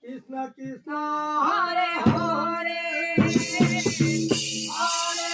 কৃষ্ণ কৃষ্ণ হরে হরে হরে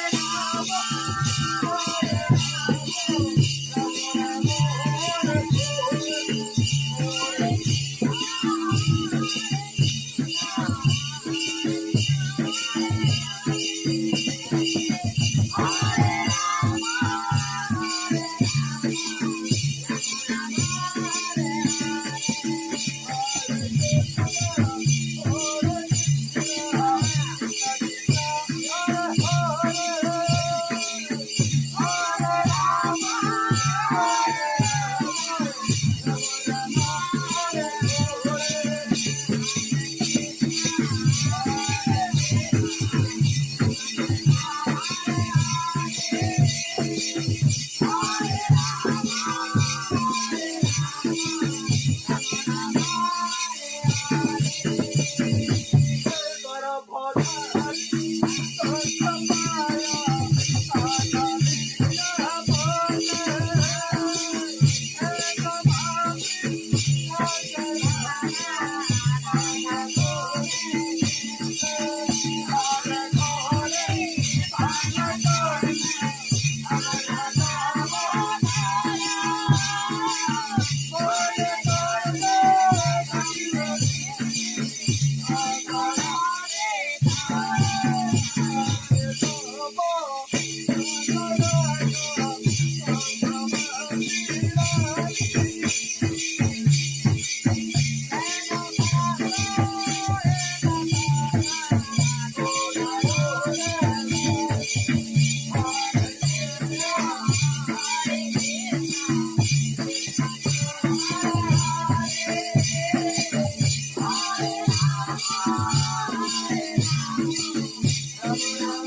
রাম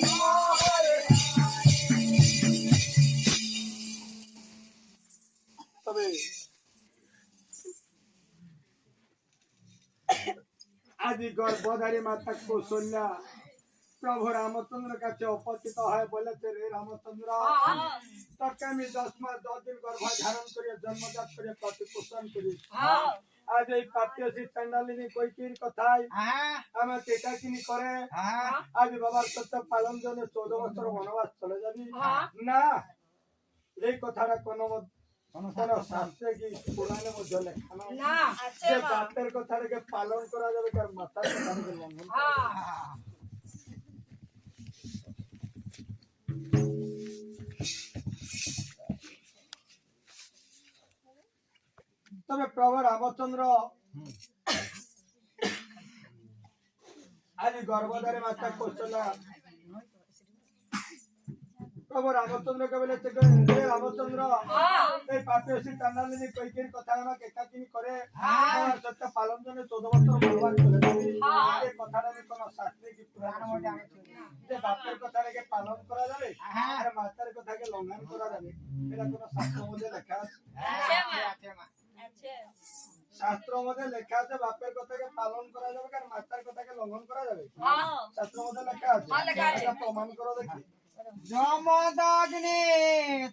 হরে আদি গর্ভধারী মাতা কৌশল্যা প্রভু রামচন্দ্র কাছে উপস্থিত হয়ে বলেছে, রে রামচন্দ্র, তোকে আমি 10 মাস 10 দিন গর্ভ ধারণ করে জন্মজাত করে প্রতিপোষণ করি। আজ এই পাপিয়সী চণ্ডালিনী কৈকেয়ীর কথায় আমার টেকাকিনি করে আজ বাবার সত্য পালন জন্য 14 বছর বনবাস চলে যাবি না। এই কথাটা কোন শাস্ত্রে কি পুরাণের মধ্যে লেখা নাই যে বাপের কথাটাকে পালন করা যাবে তার মাতার কথাটাকে লঙ্ঘন করা যাবে। তবে প্রভু রামচন্দ্র আজ গর্ভধারী মাতা কৌশল্যা প্রভু রামচন্দ্রকে বলেছে, হে রামচন্দ্র, এই পাপিয়সী চণ্ডালিনী কৈকেয়ীর কথা আমাকে একাকিনী করে আমার সত্য পালন জন্য 14 বছর বনবাস চলে যাবি। এই কথাটা কোন শাস্ত্রে কি পুরাণের মধ্যে যে বাপের কথাটাকে পালন করা যাবে আর মাতার কথাকে লঙ্ঘন করা যাবে, এটা কোন শাস্ত্রের মধ্যে লেখা আছে? শাস্ত্রের মধ্যে লেখা আছে বাপের কথাকে পালন করা যাবে আর মাতার কথাকে লঙ্ঘন করা যাবে? শাস্ত্রের মধ্যে লেখা আছে, এটা প্রমাণ করো দেখি। জমদগ্নি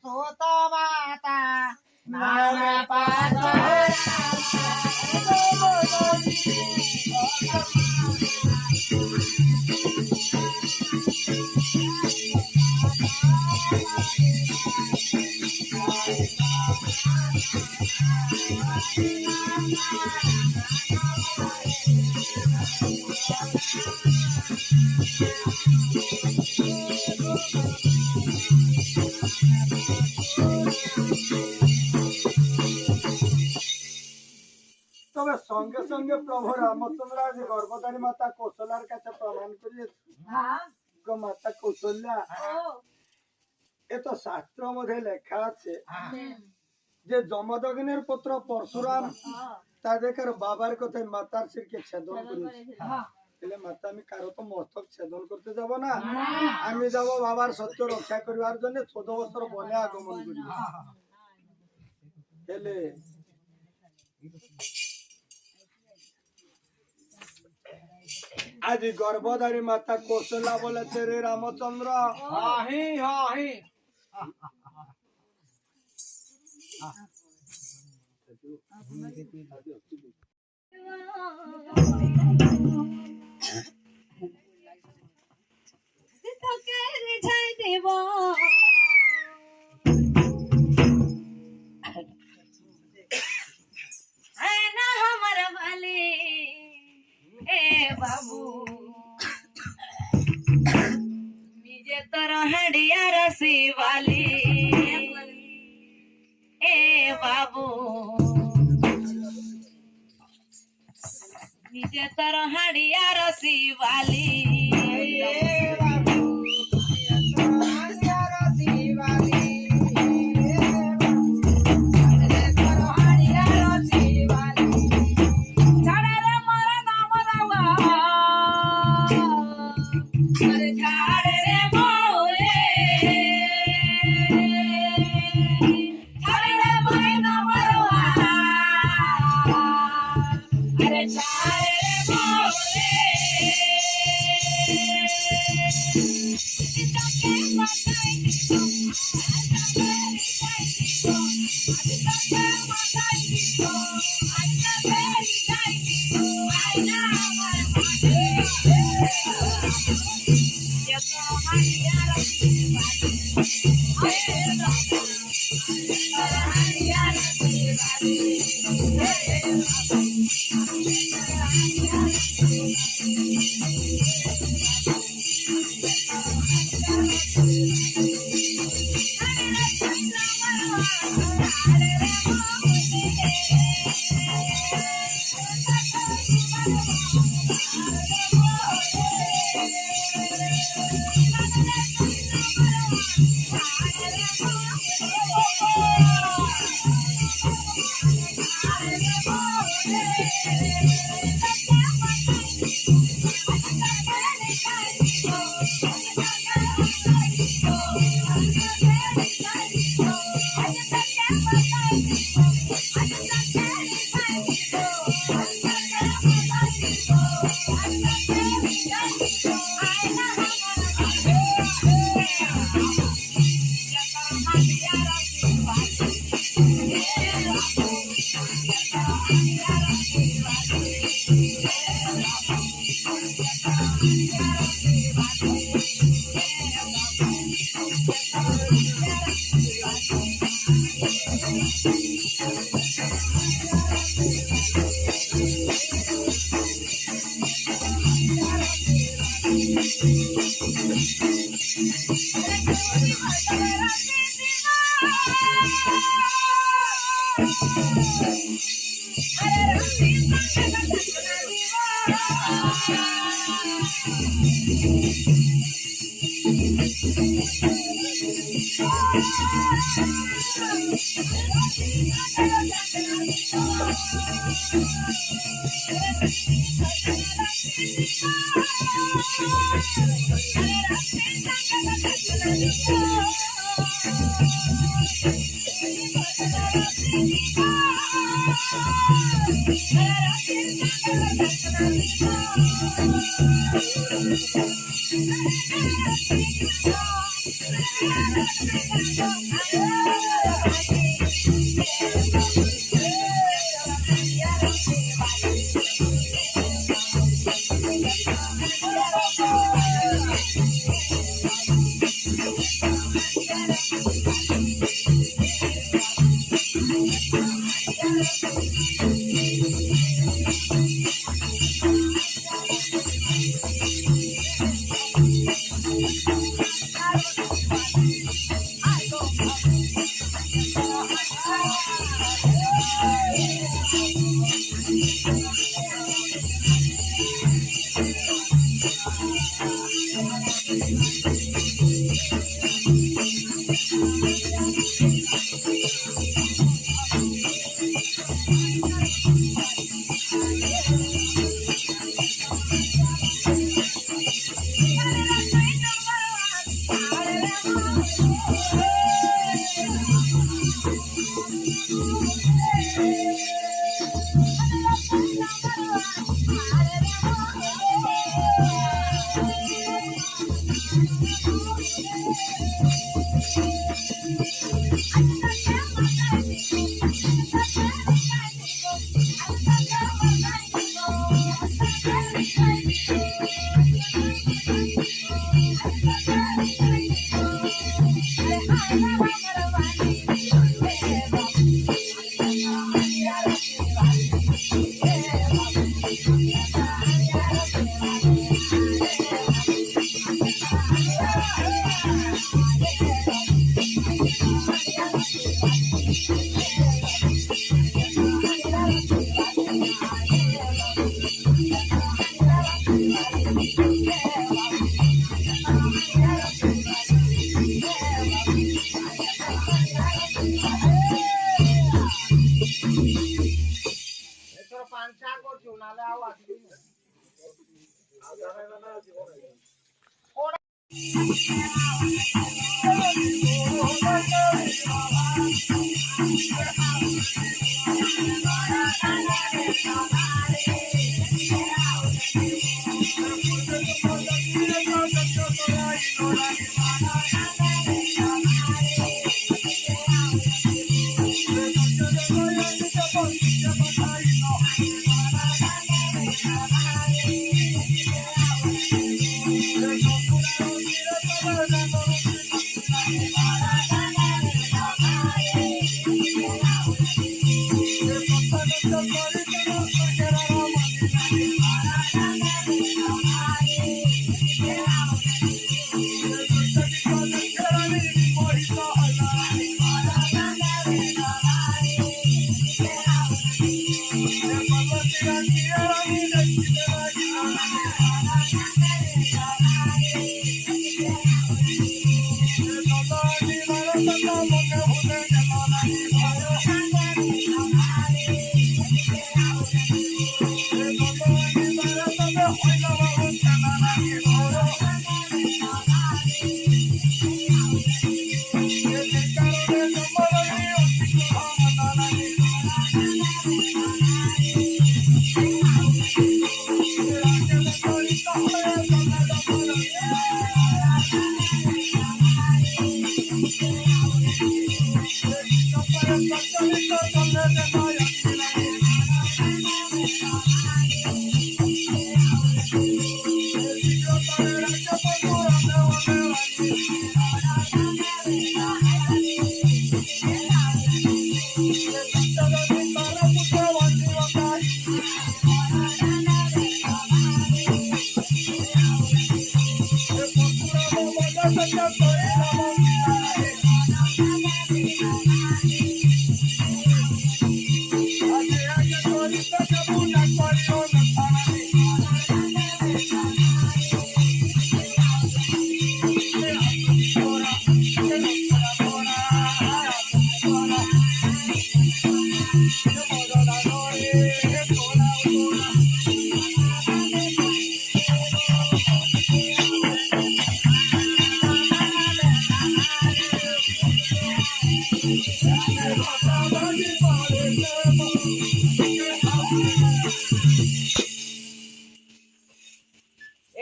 সুত মাতা নানা পাতা তবে সঙ্গে সঙ্গে প্রভু রামচন্দ্র যে গর্ভধারী মাতা কৌশল্যার কাছে প্রমাণ করিয়েছে, মাতা কৌশল্যা, এ তো শাস্ত্র মধ্যে লেখা আছে যে যমদগ্নের পুত্র পরশুরাম তাদের বাবার কথায় মাতার শিরকে ছেদন করেছে। তাহলে মাতা আমি কারো তো মস্তক ছেদন করতে যাব না, আমি যাব বাবার সত্য রক্ষা করিবার জন্য 14 বছর বনে আগমন করি। তাহলে আজ গর্ভধারী মাতা কৌশল্যা বলেছে, রে রামচন্দ্র, बाबू निजे तर हंडिया रसी वाली ए बाबू निजे तर हंडिया रसी वाली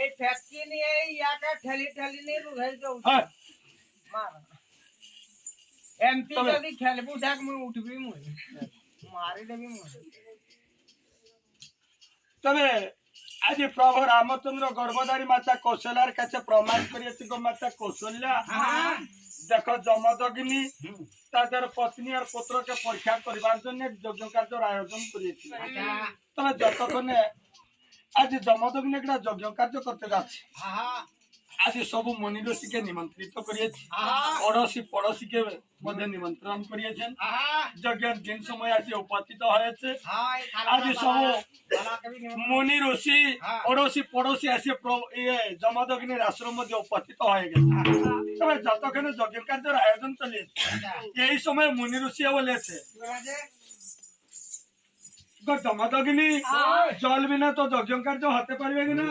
এই ফ্যাক্টরি নিয়ে ইয়াটা ঠেলি ঠেলি নিয়ে রুঘাই যাচ্ছে হ্যাঁ। মার এমপি যদি খেলবো দেখ মুই উঠবি মুই মারি দেবি মুই তবে আজ প্রভু রামচন্দ্র গর্ভধারী মাতা কৌশলার কাছে প্রমাণ করিয়েছে গো মাতা কৌশল্যা দেখো যমদগ্নি তাদের পত্নী আর পুত্রকে পরীক্ষা করিবার জন্য যজ্ঞ কার্যের আয়োজন করিয়েছে তবে যতক্ষণে আজ যমদগ্নি একটা যজ্ঞ কার্য করতে যাচ্ছে আজ সবু মনি ঋষিকে নিমন্ত্রিত করিয়েছে পড়োশী পড়োশীকে মধ্যে নিমন্ত্রণ করিয়েছেন যজ্ঞের দিন সময় আজ উপস্থিত হয়েছে আজ সবু মনি ঋষি পড়োশী পড়োশী আসে যমদগ্নির আশ্রম মধ্যে উপস্থিত হয়ে গেছে তবে যতক্ষণে যজ্ঞ কার্যের আয়োজন চলেছে এই সময় মনি ঋষি বলেছে যমদগ্নি জল বিনা তো যজ্ঞ কার্য হতে পারবে কিনা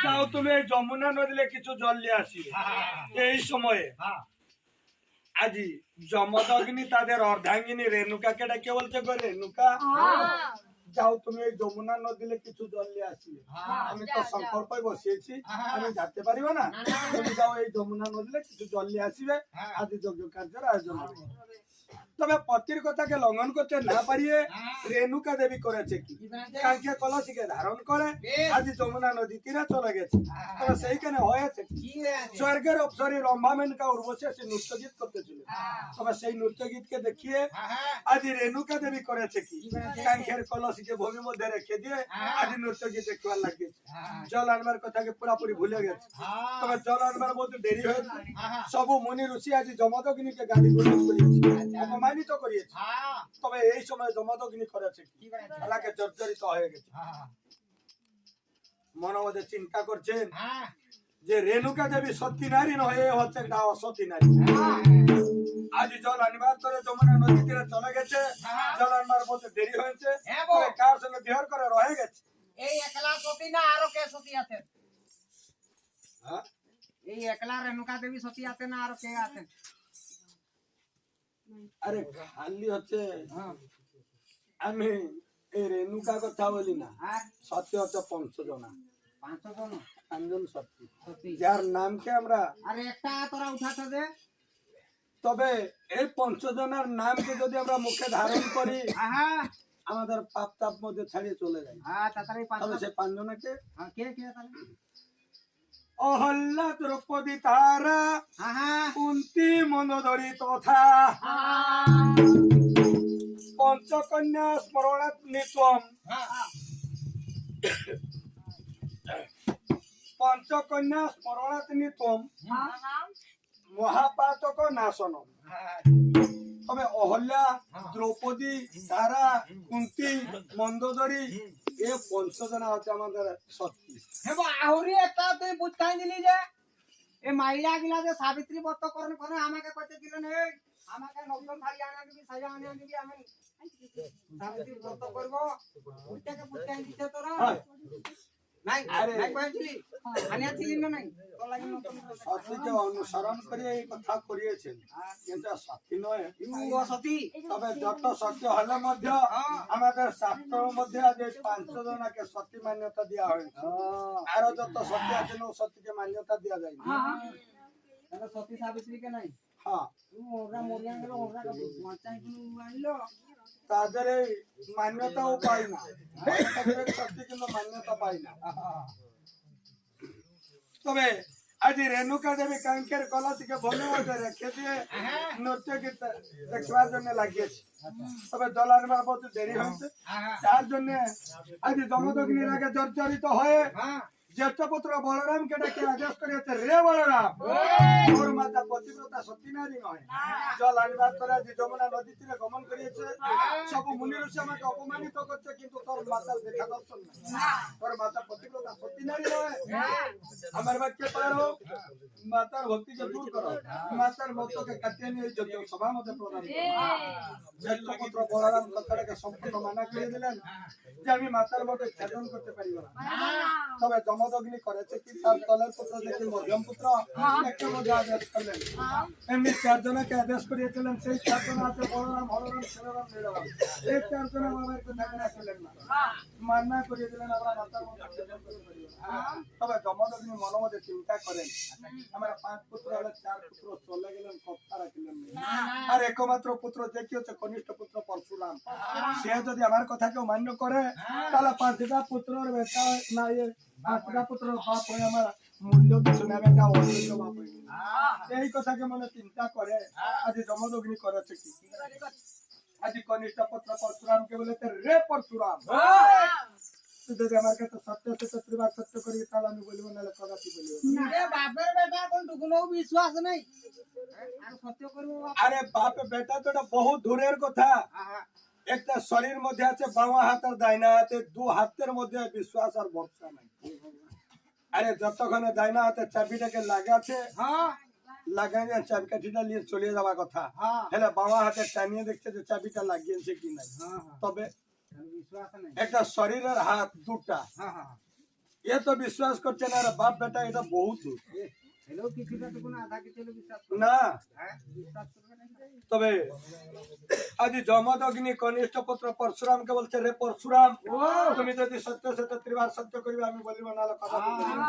যাও তুমি এই যমুনা নদীতে কিছু জল নিয়ে আসি এই সময়ে আজি যমদগ্নি তাদের অর্ধাঙ্গিনী রেণুকাকে ডেকে বলছে গো রেণুকা যাও তুমি এই যমুনা নদীতে কিছু জল নিয়ে আসি আমি তো সংকল্পে বসিয়েছি আমি যেতে পারিব না তুমি যাও এই যমুনা নদীতে কিছু জল নিয়ে আসিবে আজি যজ্ঞ কার্যের আয়োজন হবে তবে পতির কথাকে লঙ্ঘন করতে না পারিয়ে রেণুকা দেবী করেছে কি কালকে কলসিকে ধারণ করে আজ যমুনা নদী তীরে চলে গেছে তবে সেইখানে হয়েছে স্বর্গের অপসরী রম্ভা মেনকা উর্বশী সে নৃত্য গীত করতেছিল তবে সেই নৃত্য গীতকে দেখিয়ে আজ রেণুকা দেবী করেছে কি কাঙ্ক্ষের কলসিকে ভূমি মধ্যে রেখে দিয়ে আজ নৃত্য গীত দেখবার লাগিয়েছে জল আনবার কথাকে পুরাপুরি ভুলে গেছে তবে জল আনবার মধ্যে দেরি হয়েছে সবু মুনি ঋষি আজ যমদগ্নিকে গালি গালাজ করিয়েছে অপমানিত করিয়েছে তবে এই সময় যমদগ্নি করেছে কি তাকে জর্জরিত হয়ে গেছে মনে মধ্যে চিন্তা করছেন যে রেণুকা দেবী সত্যি নারী নয় এ হচ্ছে একটা অসতী নারী আজ জল আনিবার করে যমুনা নদী তীরে চলে গেছে জল আনবার মধ্যে দেরি হয়েছে কার সঙ্গে বিহার করে রয়ে গেছে এই একলা সতী না আরো কে সতী আছে এই একলা রেণুকা দেবী সতী আছেন আর কে আছেন? আরে খালি হচ্ছে হ্যাঁ আমি এই রেণুকা কথা বলি না, আর সত্যি হচ্ছে 5 জনা, 500 জন 5 জন সত্যি, সতী। যার নামকে আমরা, আর একটা তোরা উঠাতে দে। তবে এই 5 জনের নামকে যদি আমরা মুখে ধারণ করি আহা আমাদের পাপ তাপ মধ্যে ছাড়িয়ে চলে যায়। হ্যাঁ তাড়াতাড়ি তবে 500। সে 5 জনকে হ্যাঁ কে কে তাহলে? অহল্যা দ্রৌপদী তারা আহা কুন্তি মনোদরী তথা পঞ্চকন্যা স্মরণাত্মিত্বম পঞ্চকন্যা স্মরণাত্মিত্বম মহাপাতক নাশনম। তবে অহল্যা দ্রৌপদী তারা কুন্তি মন্দোদরী এ 5 জনা হচ্ছে আমাদের শক্তি। হেবা আহুরি একটা তুই বুঝতাই দিলি যে এই মাইলা গিলা যে সাবিত্রী ব্রত করে আমাকে কইতে দিলেন এই আমাকে নতুন শাড়ি আনা দিবি সাজা আনা দিবি আমি সাবিত্রী ব্রত করব ওইটাকে বুঝতাই দিতে তোরা হ্যাঁ। নাই আরে। নাই কইছিলি আনিয়া ছিলি না নাই তোর লাগি নতুন সত্যকে অনুসরণ করে এই কথা করিয়েছেন, কিন্তু সত্যি নয়। ইউ সতী তবে যত সত্য হলে মধ্যে আমাদের শাস্ত্রের মধ্যে আজ এই 5 জনকে সত্যি মান্যতা দেওয়া হয়েছে। আরো যত সত্য আছে না সত্যকে মান্যতা দেওয়া যায় না। তাহলে সতী সাবিত্রী কে নাই হ্যাঁ, ওরা মরিয়া গেল ওরা মাচাই কি আনলো তাদের এই মান্যতাও পায় না, তাদের সত্যি কিন্তু মান্যতা পায় না। তবে আজ রেণুকা দেবী কাঙ্কের কলা থেকে বলে রেখে দিয়ে নৃত্য গীত দেখবার জন্য লাগিয়েছে। তবে জল আনবার প্রতি দেরি হয়েছে, তার জন্য আজ দমদগ্নির আগে জর্জরিত হয়ে হ্যাঁ জ্যেষ্ঠ পুত্র বলরামকে ডেকে আদেশ করিয়েছে, রে বলরাম তোর মাতা পতিব্রতা সতী নারী নয়, জল আনবার করে যে যমুনা নদী তীরে গমন করিয়েছে, সব মুনি ঋষি আমাকে অপমানিত করছে, কিন্তু তোর মাতার দেখা দর্শন নাই, তোর মাতা পতিব্রতা সতী নারী নয়। আমার বাক্যে পারো মাতার ভক্তিকে দূর করো, মাতার মতকে কাটিয়ে নিয়ে যোগ্য সভা মধ্যে প্রদান করো। জ্যেষ্ঠ পুত্র বলরাম কথাটাকে সম্পূর্ণ মানা করে দিলেন যে আমি মাতার মধ্যে ছেদন করতে পারিব না। তবে দমদগ্নি করেছে কি তার তলের পুত্র দেখি মধ্যম পুত্র একটা মধ্যে আদেশ করলেন, এমনি 4 জনকে আদেশ করিয়েছিলেন, সেই 4 জন আছে বলরাম হররাম শেররাম নীলরাম, এই 4 জন আমাদেরকে দেখা রাখলেন না, মান্না করিয়ে দিলেন আমরা মাতার মধ্যে ছেদন করতে পারিব না। তবে দমদগ্নি মনে মধ্যে চিন্তা করেন আমরা 5 পুত্র হলে 4 পুত্র চলে গেলেন, কথা রাখলেন না, আর একমাত্র পুত্র যে কি হচ্ছে কনিষ্ঠ পুত্র পরশুরাম, সে যদি আমার কথা কেউ মান্য করে তাহলে 5টা পুত্রের বেটা না 5টা পুত্রের বাপ হয়ে আমার মূল্য কিছু নেবে না, অমূল্য বাপ হয়ে গেল। এই কথাকে মনে চিন্তা করে আজ দমদগ্নি করেছে কি, আজ কনিষ্ঠ পুত্র পরশুরামকে বলেছে, রে পরশুরাম তুই যদি আমার কাছে সত্য সত্য ত্রিবার সত্য করি তাহলে আমি বলবো, নাহলে কদাপি বলবো না। এ বাপের বেটা কোন টুকুনো বিশ্বাস নাই আর সত্য করব আরে বাপ বেটা তো এটা বহু দূরের কথা, আহা একটা শরীর মধ্যে আছে বাবা হাত আর ডাইনা হাতে, 2 হাতের মধ্যে বিশ্বাস আর ভরসা নাই। আরে যতক্ষণে ডাইনা হাতে চাবিটাকে লাগাছে হ্যাঁ লাগাইয়া চাবিকাঠিটা নিয়ে চলে যাওয়া কথা, হ্যাঁ হেলে বাবা হাতে টানিয়ে দেখছে যে চাবিটা লাগিয়েছে কি নাই। হ্যাঁ তবে বিশ্বাস নাই একটা শরীরের হাত 2টা, হ্যাঁ হ্যাঁ এ তো বিশ্বাস করছে না, রে বাপ বেটা এটা বহুত দূর হেলো কিছুটা টুকুনো আধা কিছু বিশ্বাস না। হ্যাঁ বিশ্বাস করবে না তবে আজ জমদগ্নি কনিষ্ঠ পুত্র পরশুরামকে বলছে, রে পরশুরাম তুমি যদি সত্য সত্য ত্রিবার সত্য করবে আমি বলিব, নাহলে কথা বলবো না।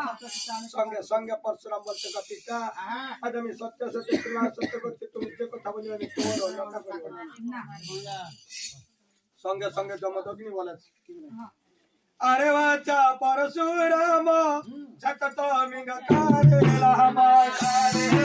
সঙ্গে সঙ্গে পরশুরাম বলছে, পিতা আজ আমি সত্য সত্য ত্রিবার সত্য করছি, তুমি যে কথা বলিবে আমি তোমার অন্যথা করিব না। সঙ্গে সঙ্গে জমদগ্নি বলেছে, আরে বাচ্চা পরশুরাম সতত মিনকারে লামারে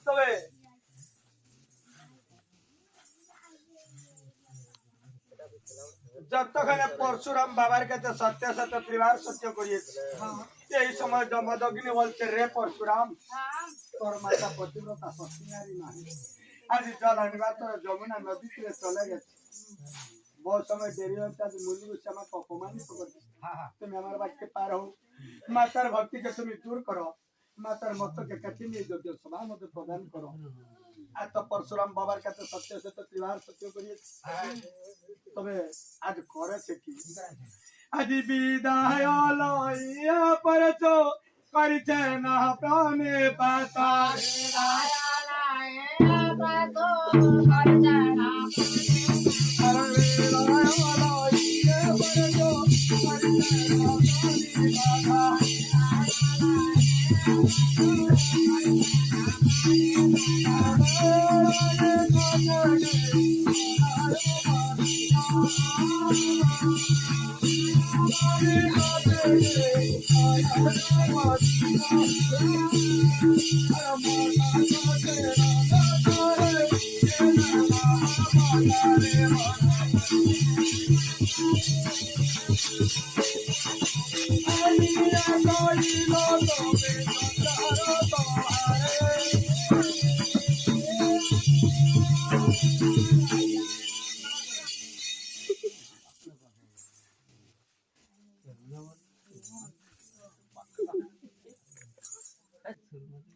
তবে যতক্ষণে পরশুরাম বাবার কাছে সত্য সত্য ত্রিবার সত্য করিয়েছে এই সময় জমদগ্নি বলছে রে পরশুরাম তোর মাতা পতিব্রতা সত্যিকারী নাই আজ জল আনিবার তোর যমুনা নদী তীরে চলে গেছে বহু সময় দেরি হচ্ছে আজ মুলি বসে আমাকে অপমানিত করছে তুমি আমার বাক্যে পার হও মাতার ভক্তিকে তুমি দূর করো মাতার মতকে কাছে নিয়ে যোগ্য সভা মধ্যে প্রদান করো আর তো পরশুরাম বাবার কাছে সত্য সত্য ত্রিবার সত্য করিয়েছে তবে আজ করেছে কি আজ বিদায় লইয়া পরচ করিছে না প্রাণে পাতা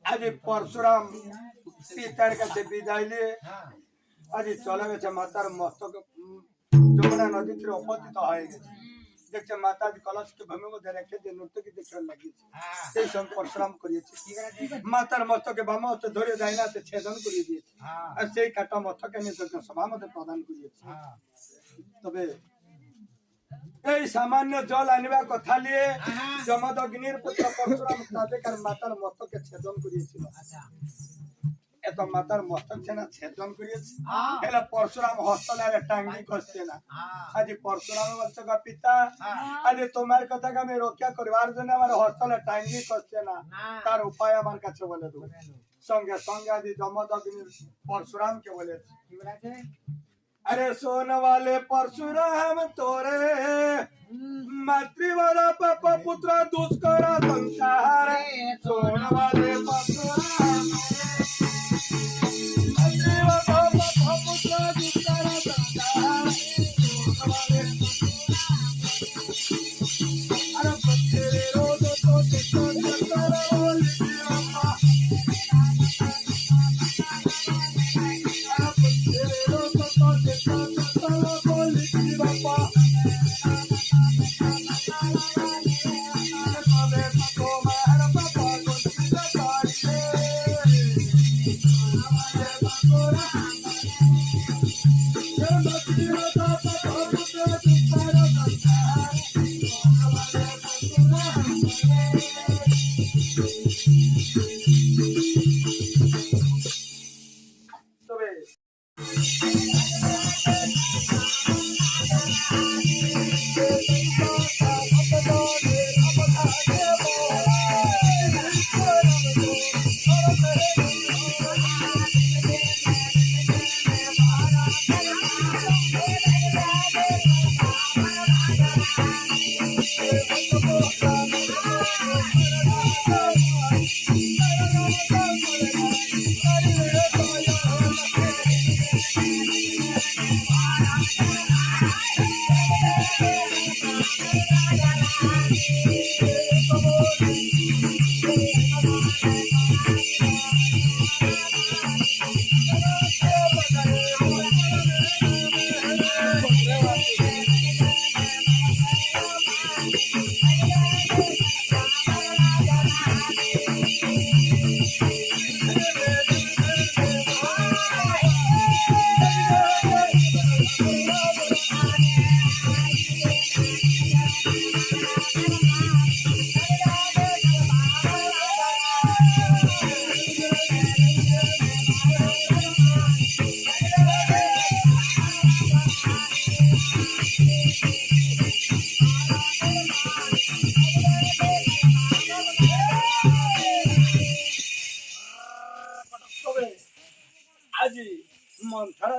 আজ পরশুরাম পিতার কাছে বিদায় নিয়ে আজ চলে গেছে মাতার মস্তক যমুনা নদী তীরে অপতিত হয়ে গেছে দেখছে মাতা কলসকে ভূমির মধ্যে রেখে দিয়ে নর্তকী দেখতে লাগিয়েছে সেই সঙ্গে পরশুরাম করিয়েছে মাতার মস্তকে বাম হস্তে ধরে যায় না ছেদন করিয়ে দিয়েছে আর সেই কাটা মস্তকে নিয়ে সভা মধ্যে প্রদান করিয়েছে তবে এই সামান্য জল আনিবার কথা নিয়ে যমদগ্নির পুত্র পরশুরাম তাদের মাতার মস্তকে ছেদন করিয়েছিল এত মাতার মস্তক সেনা ছেদন করিয়েছে এলা পরশুরাম হস্তলারে টাঙ্গি করছে না আজ পরশুরাম বলছে গো পিতা আজ তোমার কথাকে আমি রক্ষা করবার জন্য আমার হস্তলে টাঙ্গি করছে না তার উপায় আমার কাছে বলে দেবো সঙ্গে সঙ্গে আজ যমদগ্নির পরশুরামকে বলেছে अरे सोन वाले परशुराम तोरे मातृवरा पाप पुत्र दुष्कर संसार सोन वाले परशुराम मातृवरा पाप पुत्र दुष्कर संसार अरे बच्चे रोज तो चित्तर बोली अम्मा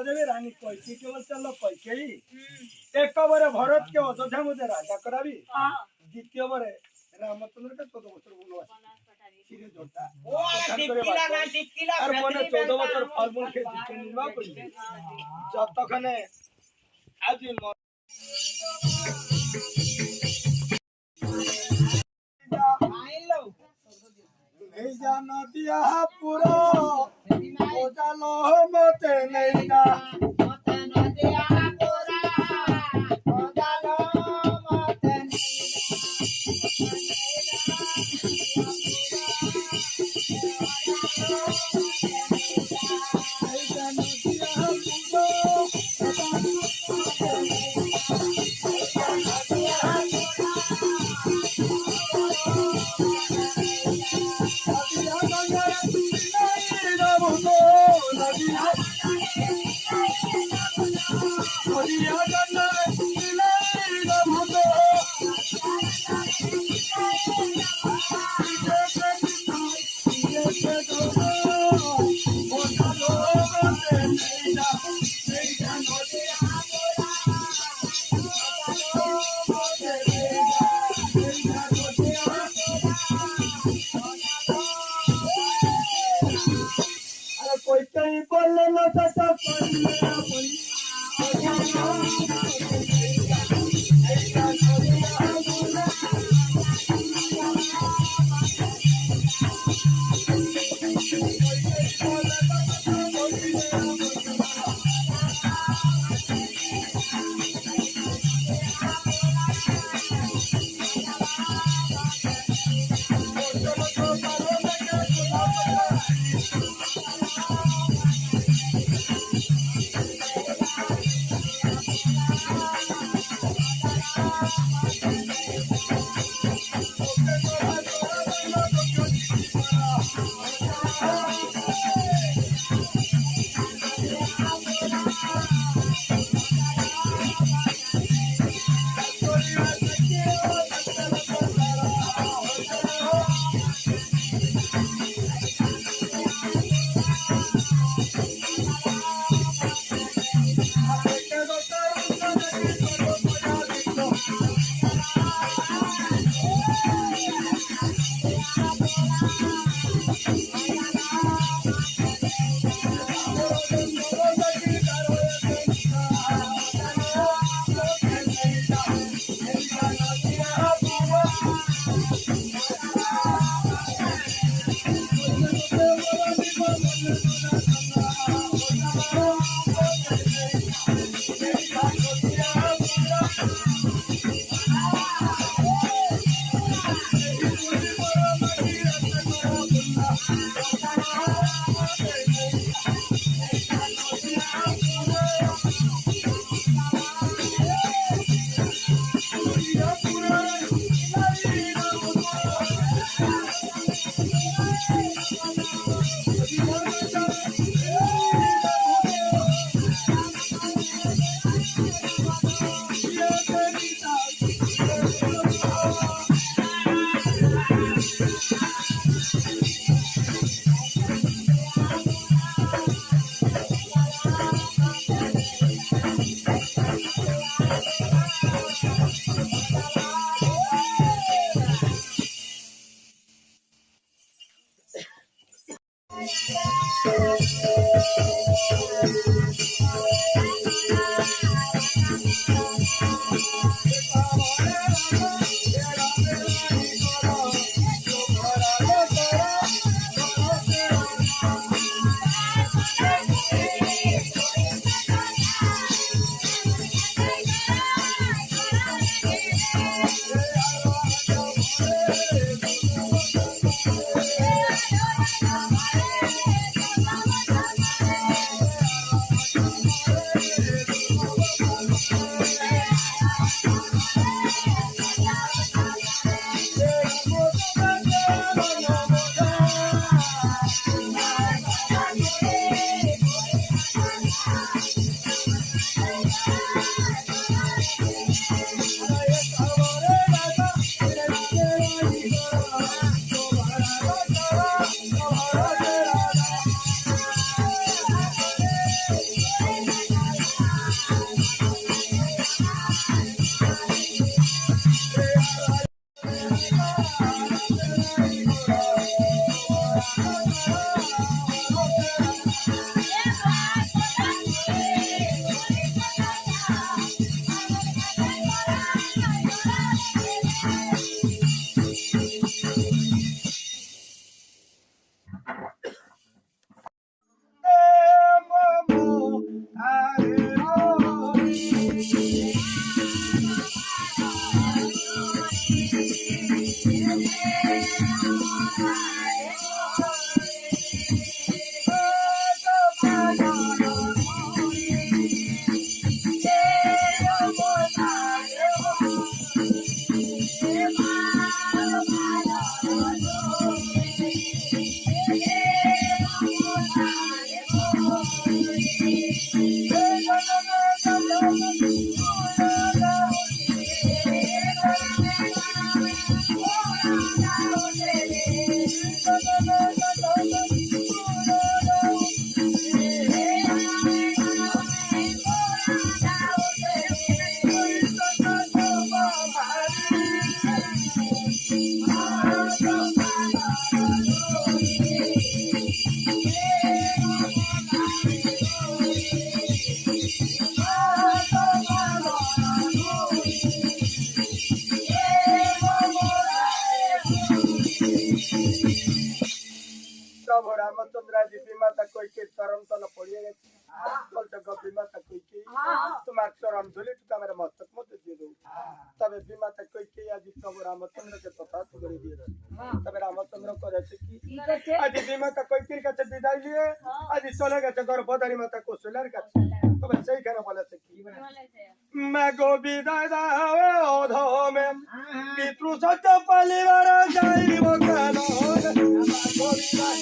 देवी रानी पैसे केवळ चाललं पैसेही एक बरे भरत के अयोध्यामध्ये राजा करावी द्वितीय बरे रामचंद्र का 14 বছর বনবাস ফিরে जोड़ता ओ डिक्कीला ना डिक्कीला আর মনে ফেতরি 14 বছর ফলমূল খেয়ে দিকে নির্বাহ করছে যতক্ষণে আজি আইলো नहीं जाना दिया पूरा हो जालो मते नहीं जा মতে নদিয়া পুরা ওদালো মতে नहीं जाना दिया कोई कहीं बोले न सचा तबे बीमा तक कोई के आज प्रभु रामचंद्र के तथा करे दिए तबे रामचंद्र करे छे की आज बीमा का कोई के काছে विदाई लिए आज चले गए घर बदारी माता को सोलर काছে तबे सही खाना बोले छे की मैं गो विदाई दाओ धो में पितृ सच परिवार जाई वो कानो गो विदाई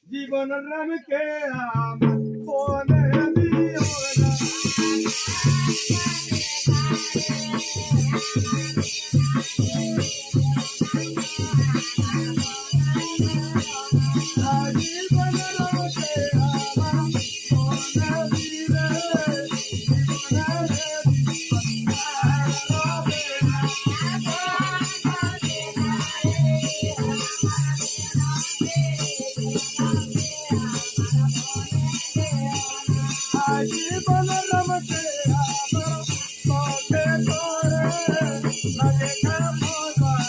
जीवन राम के राम कौन दियो जीवन राम के राम कौन जीवन राम के राम सोते तोरे लगे का भगवान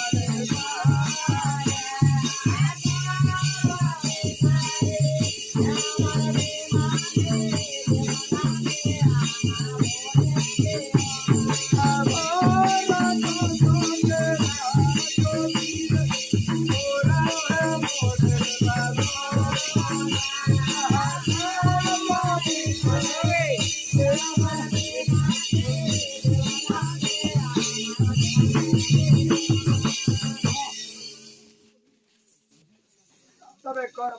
तबे कर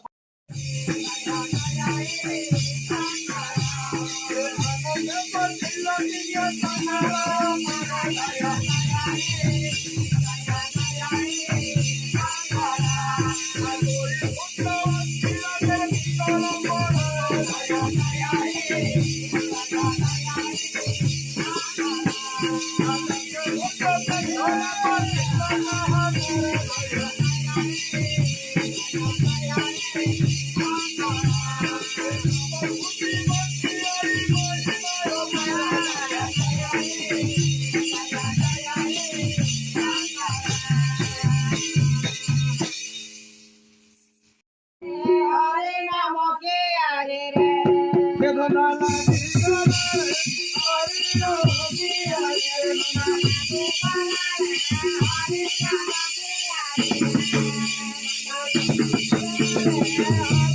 Hare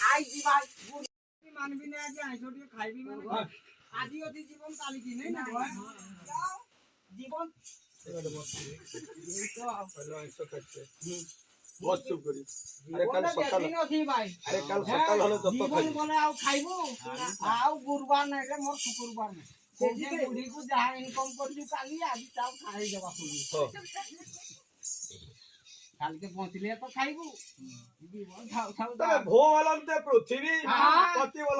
আই দিবা মানবি না যে আইসটি খাইবি মানে আজি অতি জীবন কালিকি নেই না জীবন बहुत चुप करी अरे कल ওটা सकाल দেখি নথি ভাই अरे कल सकाल হলে তো জীবন বলে আও খাইবো আও গুরবার নাই রে মোর শুক্রবার নাই সেই বুড়িকু যাহা ইনকাম করলি কালি আজি তাও খাই দেবা শুনি কালকে পৌঁছলে তো খাইবো জীবন খাও খাও তবে ভো বলতে পৃথিবী পতি বল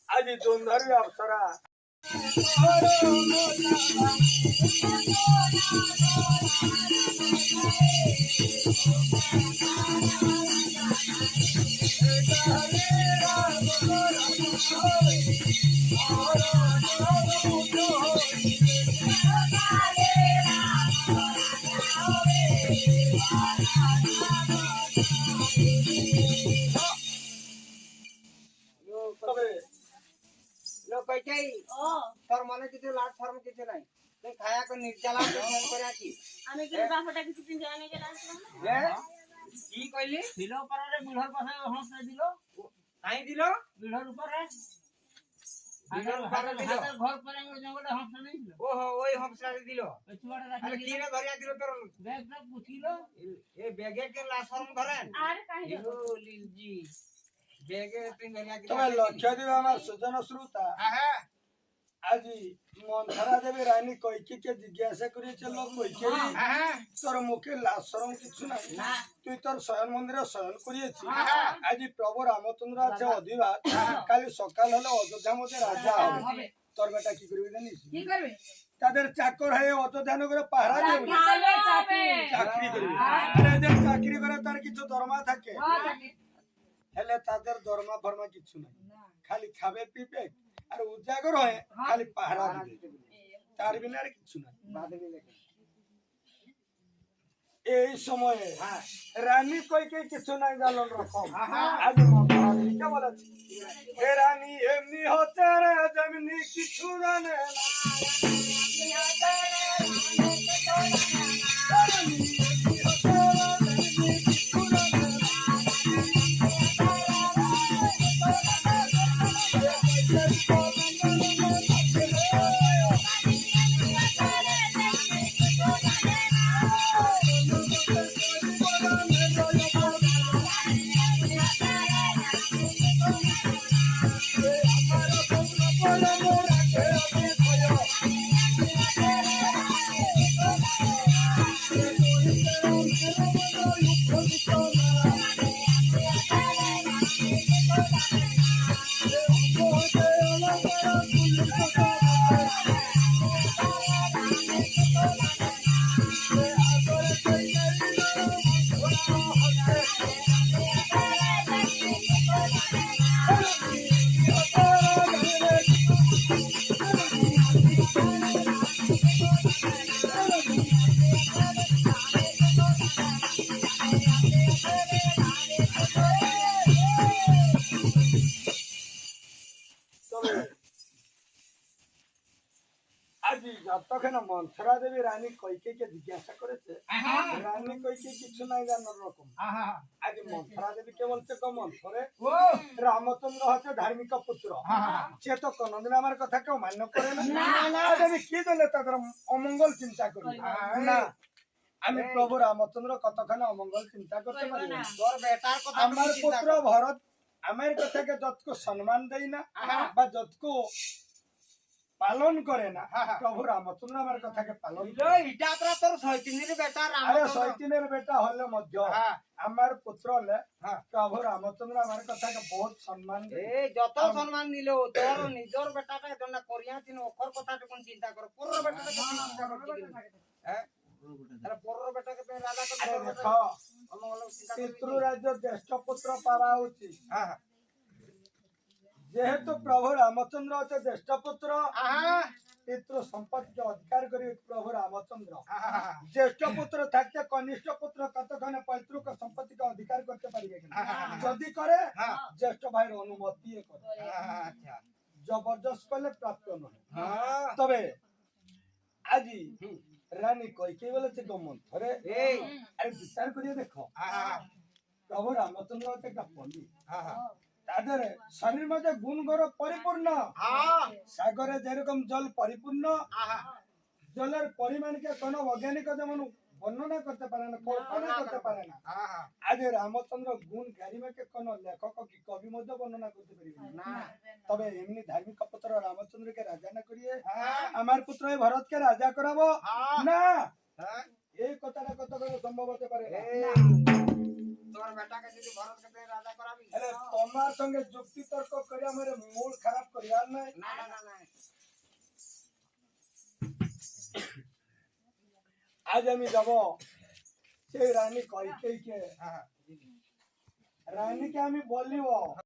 আজি दोनधारी अप्सरा তবে লোক কইছাই তোর মনে কিছু লাজ শরম কিছু নাই তুই খায়া কো নির্জালা ফোন করে আছি আমি কি বাপটা কিছু দিন জানি কে আসলাম কি কইলি দিল পারে বুড়ার পাশে হসে দিল কাই দিল বুড়ার উপরে বুড়ার উপরে দিল? ঘর পরে জঙ্গলে হসে নেই দিল ওহো ওই হমসারে দিল ওই চুয়াটা আরে রাখি কি রে ধরিয়া দিল তোর ব্যাগটা পুছিল এ ব্যাগে কে লাজ শরম ধরেন আর কাহি ও লিলজি ব্যাগে তুই ধরিয়া দিল তবে লক্ষ্য দিবে আমার সুজন শ্রোতা হ্যাঁ আজি মন্থরা দেবী রানী কৈকিকে জিজ্ঞাসা করেছে লোক কৈকে হ্যাঁ তোর মুখে লাজ শরম কিছু নাই তুই তোর শয়ন মন্দিরে শয়ন করিয়েছি আজি প্রভু রামচন্দ্র আছে অধিবাস কালি সকাল হলে অযোধ্যা মধ্যে রাজা হবে তোর বেটা কি করবি জানিস কি করবে তাদের চাকর হয়ে অযোধ্যা নগরে পাহারা দেবে ভালো চাকরি চাকরি করবি আরে যে চাকরি করে তার কিছু দরমা থাকে হেলে তাদের দরমা ফরমা কিছু নাই, খালি খাবে পিবে আর উজাগর হয়ে খালি পাহারা দিবে, তার বিনা আর কিছু নাই। এই সময়ে রানী কইকে কিছু নাই জানল রকম। আজ মহারানীকে বলেছে, হে রানী এমনি হচ্ছে রে যেমনি কিছু জানে না। আজি যতক্ষণ মন্থরা দেবী রানী কইকেকে জিজ্ঞাসা করেছে, রানী কইকে কিছু নাই জানার রকম। আজ মন্থরা দেবী কে বলছে, গো মন্থরে, রামচন্দ্র হচ্ছে ধার্মিক পুত্র, সে তো কোনদিন আমার কথা কেউ মান্য করে না। আজ আমি কি দিলে তাদের অমঙ্গল চিন্তা করি না। আমি প্রভু রামচন্দ্র কতখানি অমঙ্গল চিন্তা করতে পারি না। তোর বেটার কথা আমার পুত্র ভরত আমার কথাকে যতকু সম্মান দেই না বা যতকু পালন করে না, প্রভু রামচন্দ্র আমার কথাকে পালন করে। ইটা তোরা তোর শৈতিনের বেটা আরে রামচন্দ্র। শৈতিনের বেটা হলে মধ্য আমার পুত্র হলে প্রভু রামচন্দ্র আমার কথাকে বহুত সম্মান দেয়। এই যত সম্মান দিলেও তোর নিজর বেটাটা এজন্য করিয়া তিন অক্ষর কথাটা কোন চিন্তা কর, পরর বেটাটাকে তুই চিন্তা করছিস হ্যাঁ? তাহলে পরর বেটাকে তুই রাজা করে আরে তোর দেখো, বেটা অমঙ্গল চিন্তা করবি। পিতৃ রাজ্য জ্যেষ্ঠ পুত্র পাওয়া উচিত। যেহেতু প্রভু রামচন্দ্র হচ্ছে জ্যেষ্ঠ পুত্র, পিতৃ সম্পত্তিকে অধিকার করি প্রভু রামচন্দ্র। জ্যেষ্ঠ পুত্র থাকতে কনিষ্ঠ পুত্র কতক্ষণে পৈতৃক সম্পত্তিকে অধিকার করতে পারবে কিনা? যদি করে জ্যেষ্ঠ ভাইয়ের অনুমতি করে, আচ্ছা জবরদস্ত করলে প্রাপ্ত নয়। তবে আজি রানী কইকে বলেছে, গমন ধরে এই আরে বিচার করিয়ে দেখো, প্রভু রামচন্দ্র হচ্ছে একটা পণ্ডিত, তাদের শরীর মধ্যে গুণ গৌরব পরিপূর্ণ। সাগরে যেরকম জল পরিপূর্ণ, জলের পরিমাণকে কোন বৈজ্ঞানিক যেমন বর্ণনা করতে পারে না, কল্পনা করতে পারে না, আজ রামচন্দ্র গুণ গারিমাকে কোন লেখক কি কবি মধ্যে বর্ণনা করতে পারবে না। তবে এমনি ধার্মিক পুত্র রামচন্দ্রকে রাজা না করিয়ে আমার পুত্র এই ভরতকে রাজা করাবো না, এই কথাটা কত করে সম্ভব হতে পারে না। তোর বেটাকে যদি ভরতকে তুই রাজা করাবি, তাহলে তোমার সঙ্গে যুক্তি তর্ক করে আমার মূল খারাপ করিয়ার নাই। না না না না আজ আমি যাব সেই রানী কইকেইকে, রানীকে আমি বলিব